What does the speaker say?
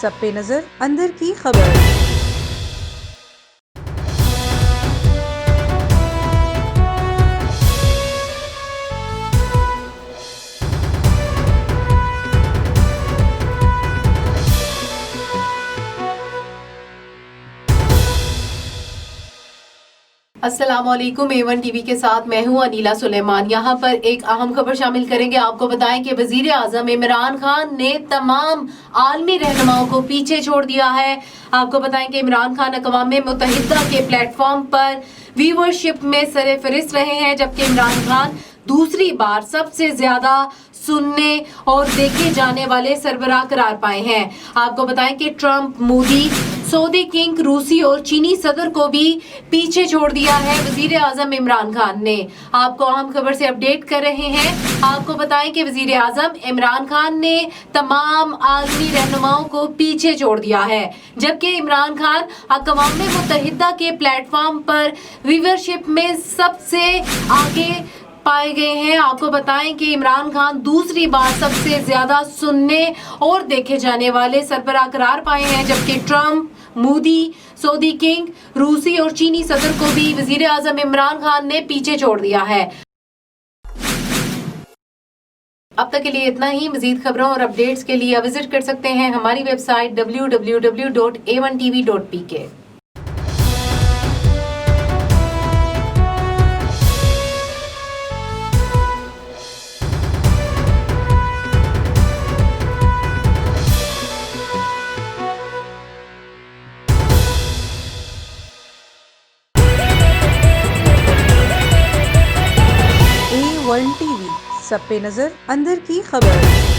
सब पे नजर अंदर की खबर। अस्सलामुअलैकुम। A1 टीवी के साथ मैं हूं अनीला सुलेमान। यहां पर एक अहम खबर शामिल करेंगे। आपको बताएं कि वजीर आजम इमरान खान ने तमाम आलमी रहनुमाओं को पीछे छोड़ दिया है। आपको बताएं कि इमरान खान अक़वाम मुत्तहिदा के प्लेटफॉर्म पर व्यूअरशिप में सरफहरिस्त रहे हैं, जबकि इमरान खान दूसरी बार सबसे ज्यादा सुनने और देखे जाने वाले सरबराह करार पाए हैं। आपको बताएं कि ट्रंप, मोदी, सऊदी किंग, रूसी और चीनी सदर को भी पीछे छोड़ दिया है वजीर आजम इमरान खान ने। आपको अहम खबर से अपडेट कर रहे हैं। आपको बताएं कि वजीर आजम इमरान खान ने तमाम आलमी रहनुमाओं को पीछे छोड़ दिया है, जबकि इमरान खान अक़वाम मुत्तहिदा के प्लेटफॉर्म पर व्यूअरशिप में सबसे आगे पाए गए हैं। आपको बताएं कि इमरान खान दूसरी बार सबसे ज्यादा सुनने और देखे जाने वाले सरबराह करार पाए हैं, जबकि ट्रंप, मोदी, सऊदी किंग, रूसी और चीनी सदर को भी वजीर आजम इमरान खान ने पीछे छोड़ दिया है। अब तक के लिए इतना ही। मजीद खबरों और अपडेट्स के लिए विजिट कर सकते हैं हमारी वेबसाइट www.a1tv.pk। A1 टीवी, सब पे नजर अंदर की खबर।